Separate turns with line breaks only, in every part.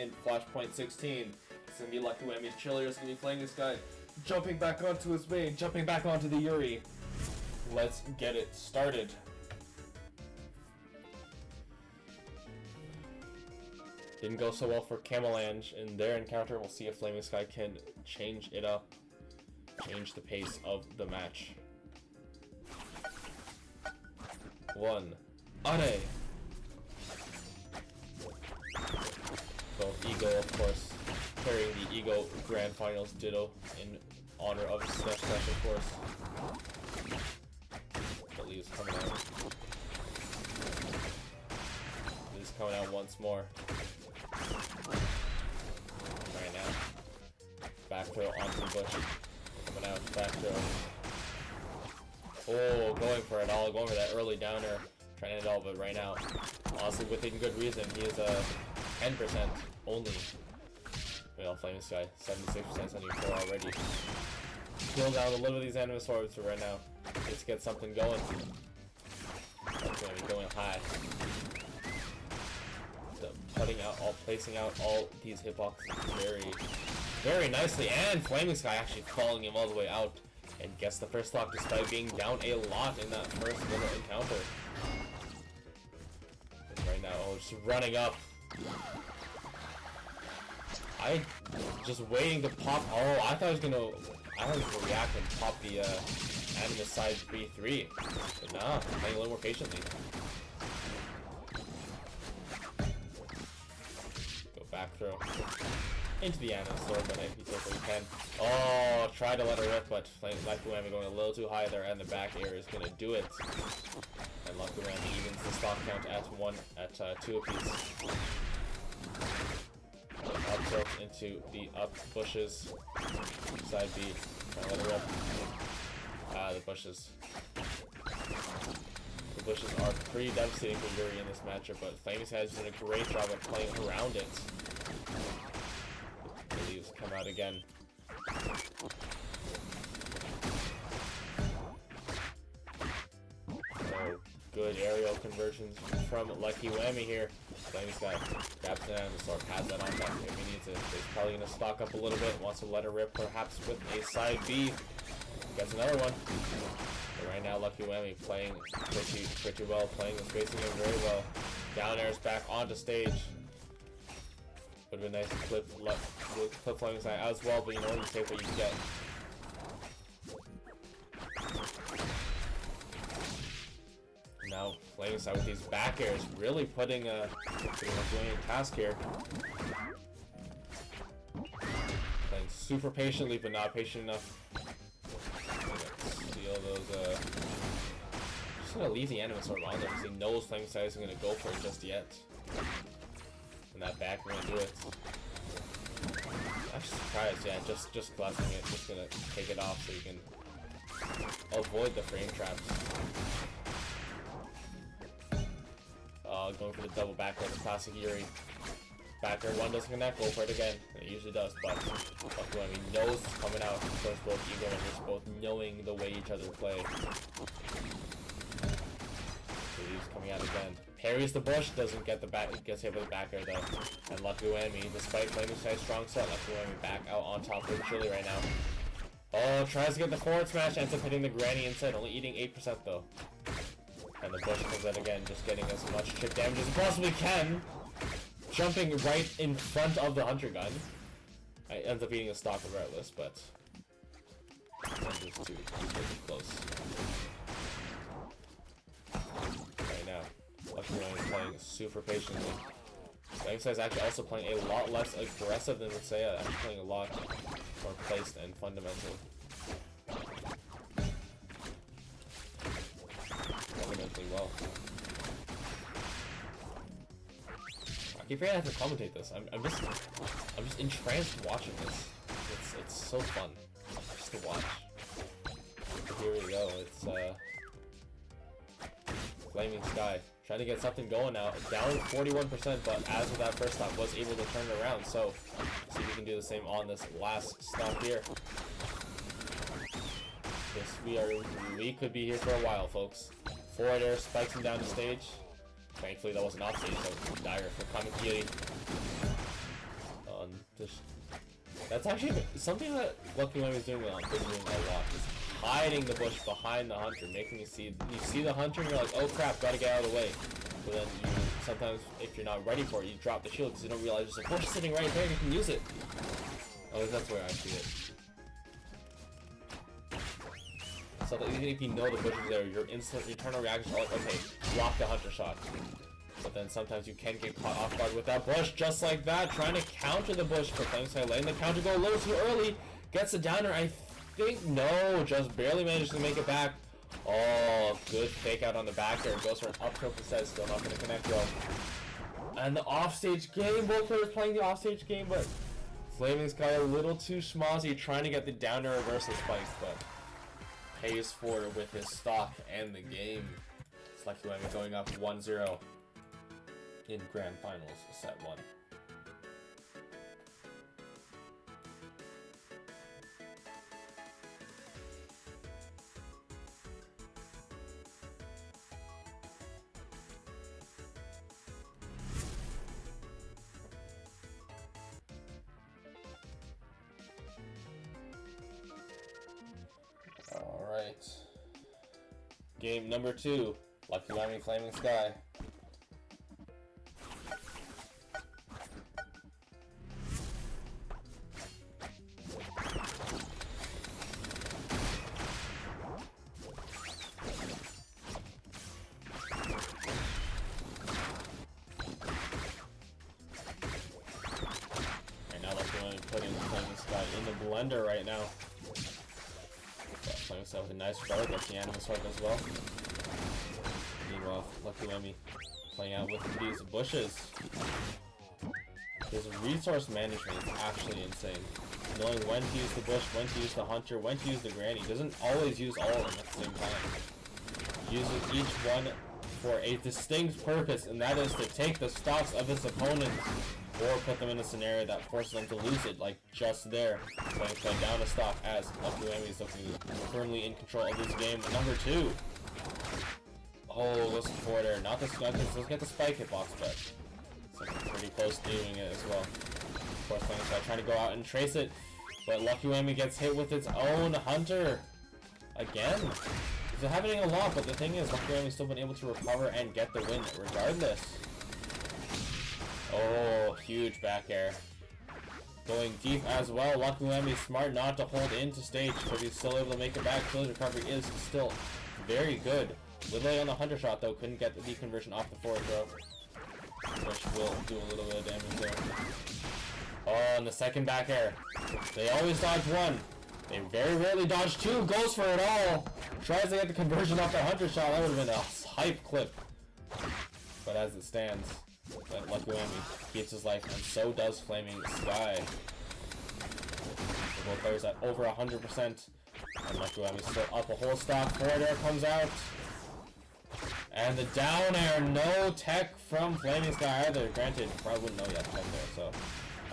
in Flashpoint 16. It's gonna be Luckywhammy's cheerleader. It's gonna be playing this guy, jumping back onto his main, jumping back onto the Yuri. Let's get it started. Didn't go so well for Camelange in their encounter. We'll see if Flamingsky can change it up, change the pace of the match. One, Are. Both Ego, of course, carrying the Ego Grand Finals Ditto in honor of Smash Dash, of course. But Lee's coming out. Lee's coming out once more. Right now. Back throw onto the bush. Coming out, back throw. Oh, going for it all, going for that early downer. Trying to end it all, but right now, honestly, within good reason, he is a 10% only. Well, Flamingsky, 76%, 74 already. Pulling down a little of these enemies forwards right now. Just get something going. That's going to be going high. Placing out all these hitboxes very nicely, and Flamingsky actually calling him all the way out and gets the first stock despite being down a lot in that first little encounter. And right now, just running up. I just waiting to pop. Oh, I thought he was gonna react and pop the Animus side 3-3, but nah, playing a little more patiently. Back throw into the Animus sword, but if he takes what he can. Oh, try to let her rip, but Luckywhammy going a little too high there, and the back air is gonna do it. And Luckywhammy evens the stock count at 2 apiece. Up tilt into the up bushes. Side B. Try to let her rip. The bushes. The bushes are pretty devastating for Yuri in this matchup, but Flamingsky has done a great job of playing around it. The leaves come out again. Oh, good aerial conversions from Luckywhammy here. Flamingsky grabs the Animus Sword, has that on back if he needs it. He's probably going to stock up a little bit, wants to let her rip perhaps with a side B. Gets another one. But right now, Luckywhammy playing pretty well, playing the spacing game very well. Down airs back onto stage. Would have been nice to clip Flamingsky out as well, but you know, you take what you get. Now, Flamingsky with these back airs really putting a task here. Playing super patiently, but not patient enough. Steal those, just gonna leave the Animus Sword on there because he knows Flamingsky isn't gonna go for it just yet. And that back, we're gonna do it. I'm surprised, yeah, just collecting it, just gonna take it off so you can avoid the frame traps. Going for the double back air, the classic Yuri. Back air, one doesn't connect, go for it again. It usually does, but Luckywhammy knows it's coming out. Of course, both Ego and just both knowing the way each other play. So he's coming out again. Parries the bush, doesn't get the back, gets hit with the back air though. And Luckywhammy, despite Flamingsky's strong set, Luckywhammy back out on top of Chili right now. Oh, tries to get the forward smash, ends up hitting the granny instead, only eating 8% though. And the bush comes out again, just getting as much chip damage as it possibly can. Jumping right in front of the Hunter Gun. It ends up eating a stock regardless, but just too close. Right now, Luckywhammy playing super patiently. Flamingsky is actually also playing a lot less aggressive than Seiya, actually playing a lot more placed and fundamental. Well, I keep forgetting I have to commentate this. I'm just entranced watching this. It's so fun just to watch. Here we go. It's Flamingsky trying to get something going now. Down 41%, but as with that first stop, was able to turn it around. So see if we can do the same on this last stop here. Yes, we could be here for a while, folks. Forward air spikes him down the stage. Thankfully that wasn't off stage, so dire for Flamingsky. That's actually something that Luckywhammy is doing a lot. Is hiding the bush behind the hunter, making you see the hunter and you're like, oh crap, gotta get out of the way. But then you sometimes, if you're not ready for it, you drop the shield because you don't realize there's a bush sitting right there and you can use it. At least that's where I see it. So that even if you know the bush is there, your internal reactions are like, okay, block the hunter shot. But then sometimes you can get caught off guard with that bush, just like that, trying to counter the bush, but Flamingsky letting the counter go a little too early, gets a downer, I think, no, just barely manages to make it back. Oh, good fake out on the back there, goes for an up tilt instead, still not going to connect though. And the offstage game, both players playing the offstage game, but Flamingsky a little too schmozzy, trying to get the downer reversal spikes, but pays for it with his stock and the game. It's Luckywhammy going up 1-0. In grand finals, set 1. All right. Game number 2, Luckywhammy Flamingsky. Putting Flamingsky in the blender right now. Flamingsky with a nice start, gets the animal sword as well. Meanwhile, Luckywhammy playing out with these bushes. His resource management is actually insane. Knowing when to use the bush, when to use the hunter, when to use the granny. Doesn't always use all of them at the same time. Uses each one for a distinct purpose, and that is to take the stocks of his opponents or put them in a scenario that forces them to lose it, like just there. Flamingsky down a stock as Luckywhammy is looking firmly in control of this game. Number 2. Oh, this is forward air. Not this, let's get the spike hitbox, but it's pretty close to doing it as well. Of course, Flamingsky trying to go out and trace it, but Luckywhammy gets hit with its own hunter. Again. It's happening a lot, but the thing is, Luckywammy's still been able to recover and get the win regardless. Oh, huge back air. Going deep as well. Luckywhammy smart not to hold into stage, but he's still able to make it back. Field recovery is still very good. Literally on the hunter shot though, couldn't get the deconversion off the forward throw, which will do a little bit of damage there. Oh, and the second back air. They always dodge one. They very rarely dodge two. Goes for it all. Tries to get the conversion off the hunter shot. That would have been a hype clip. But as it stands, Luckywhammy keeps his life, and so does Flamingsky. Both players at over 100%. And Luckywhammy's still up a whole stock. Forward air comes out. And the down air, no tech from Flamingsky either. Granted, probably wouldn't know yet tech there, so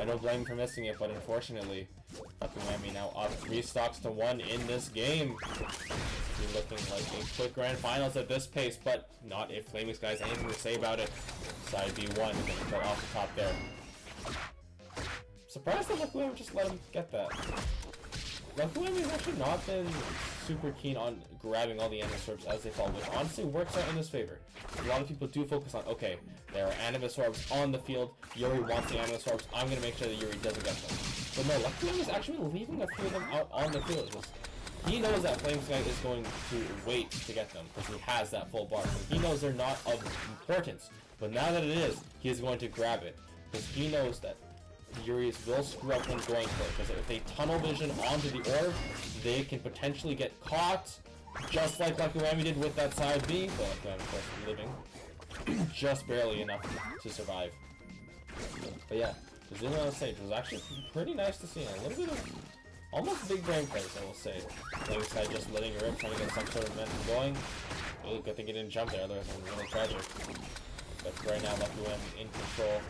I don't blame him for missing it, but unfortunately, Luckywhammy now up 3 stocks to 1 in this game. It's looking like a quick grand finals at this pace, but not if Flamingsky has anything to say about it. Side B1 going to go off the top there. Surprised that Luckywhammy just let him get that. Luckywhammy has actually not been super keen on grabbing all the animus orbs as they fall, which honestly works out in his favor. A lot of people do focus on, okay, there are animus orbs on the field, Yuri wants the animus orbs, I'm going to make sure that Yuri doesn't get them. But no, Luckywhammy is actually leaving a few of them out on the field. He knows that Flamingsky is going to wait to get them because he has that full bar. So he knows they're not of importance. But now that it is, he is going to grab it because he knows that Yuri's will screw up when going for it. Because if they tunnel vision onto the orb, they can potentially get caught, just like Luckywhammy did with that side B. But Luckywhammy, of course, living just barely enough to survive. But yeah, the zoom on the stage was actually pretty nice to see. A little bit of almost big brain plays, I will say. Flamingsky just letting her rip, trying to get some sort of momentum going. Really good thing he didn't jump there, otherwise it was really tragic. But right now, Luckywhammy in control,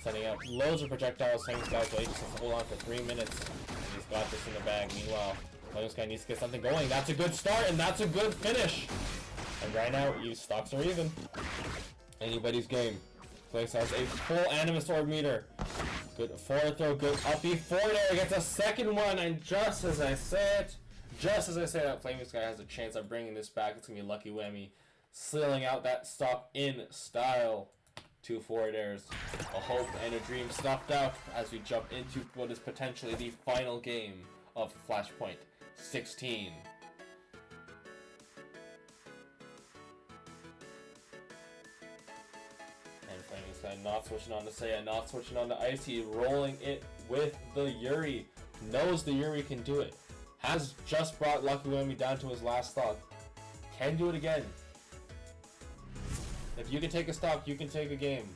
sending out loads of projectiles. Flamingsky's waiting to hold on for 3 minutes. And he's got this in the bag. Meanwhile, Flamingsky needs to get something going. That's a good start, and that's a good finish. And right now, you stocks are even. Anybody's game. Flamingsky has a full animus orb meter. Good forward throw, good uppy forward air, gets a second one, and just as I say that Flamingsky has a chance of bringing this back, it's going to be Luckywhammy sealing out that stop in style. 2 forward airs, a hope and a dream snuffed out as we jump into what is potentially the final game of Flashpoint 16. And Flamingsky not switching on to Seiya, not switching on to Icy, rolling it with the Yuri. Knows the Yuri can do it. Has just brought Luckywhammy down to his last stock. Can do it again. If you can take a stock, you can take a game.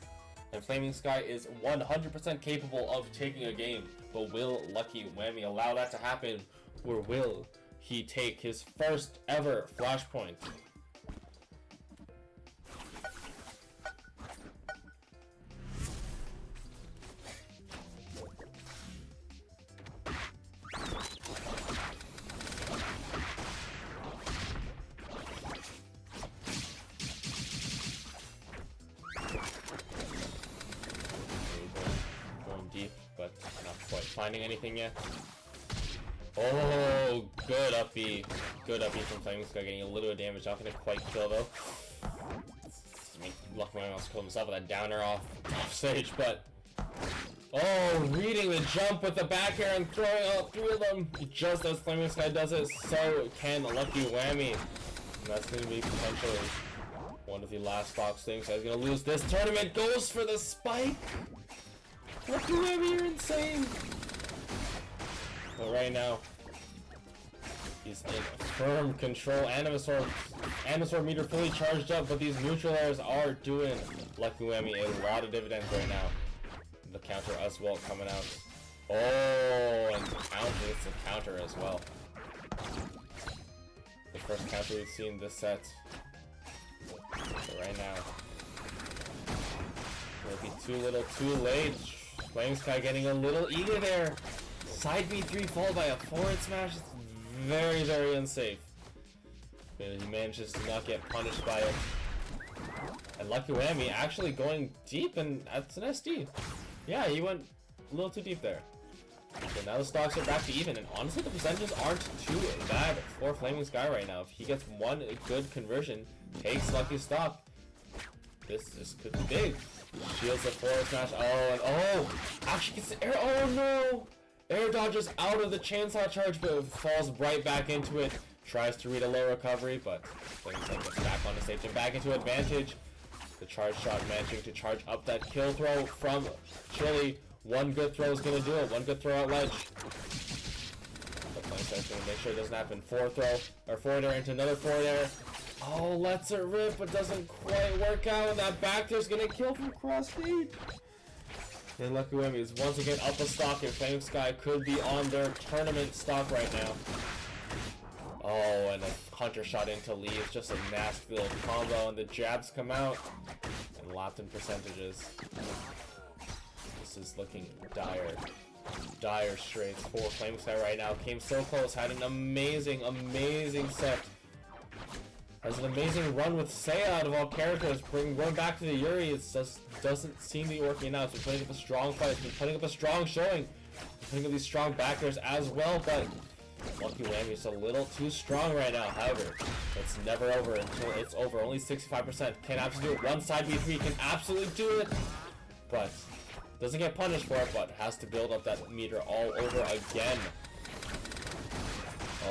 And Flamingsky is 100% capable of taking a game. But will Luckywhammy allow that to happen? Or will he take his first ever Flashpoint? But not quite finding anything yet. Oh, good uppy. Good uppy from Flamingsky, getting a little bit of damage. Not going to quite kill though. Luckywhammy almost killed himself with that downer off stage, but... Oh, reading the jump with the back air and throwing out 3 of them. Just as Flamingsky does it, so can Luckywhammy. And that's going to be potentially one of the last box things. So he's going to lose this tournament. Goes for the spike. Luckywhammy, you're insane! But right now, he's in firm control. Animasaur meter fully charged up, but these neutral airs are doing Luckywhammy a lot of dividends right now. The counter as well coming out. Oh, and it's a counter as well. The first counter we've seen this set. So right now, will be too little, too late. Flamingsky getting a little eager there. Side B3 followed by a forward smash. It's very, very unsafe. But he manages to not get punished by it. And Luckywhammy actually going deep, and that's an SD. Yeah, he went a little too deep there. So now the stocks are back to even, and honestly the percentages aren't too bad for Flamingsky right now. If he gets one good conversion, takes Lucky stock, this could be big. Shields the forward smash. Oh, and oh! Actually gets the air. Oh no! Air dodges out of the chainsaw charge, but falls right back into it. Tries to read a low recovery, but Flamingsky gets back on the stage and back into advantage. The charge shot managing to charge up that kill throw from Chili. One good throw is going to do it. One good throw out ledge. But Flamingsky's going to make sure it doesn't happen. Forward air into another forward air. Oh, lets it rip, but doesn't quite work out. And that back there's gonna kill from cross stage. And Luckywhammy is once again up a stock, and Flamingsky could be on their tournament stock right now. Oh, and a hunter shot into leaves, just a nasty little combo, and the jabs come out and locked in percentages. This is looking dire. Dire straits for Flamingsky right now. Came so close, had an amazing, amazing set. Has an amazing run with Seiya out of all characters. Going back to the Yuri, it just doesn't seem to be working out. So putting up a strong fight, putting up a strong showing, putting up these strong backers as well, but Luckywhammy is a little too strong right now. However, it's never over until it's over. Only 65%. Can absolutely do it. One side B3 can absolutely do it, but doesn't get punished for it, but has to build up that meter all over again.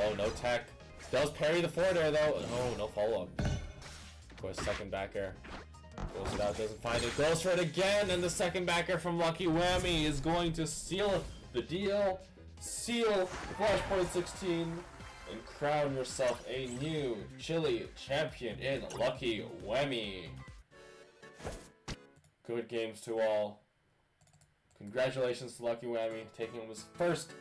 Oh, no tech. Does parry the forward air though. Oh, no follow-up. Of course, second back air. Goes it out, doesn't find it. Goes for it again, and the second back air from Luckywhammy is going to seal the deal. Seal Flashpoint 16 and crown yourself a new Chile champion in Luckywhammy. Good games to all. Congratulations to Luckywhammy taking his first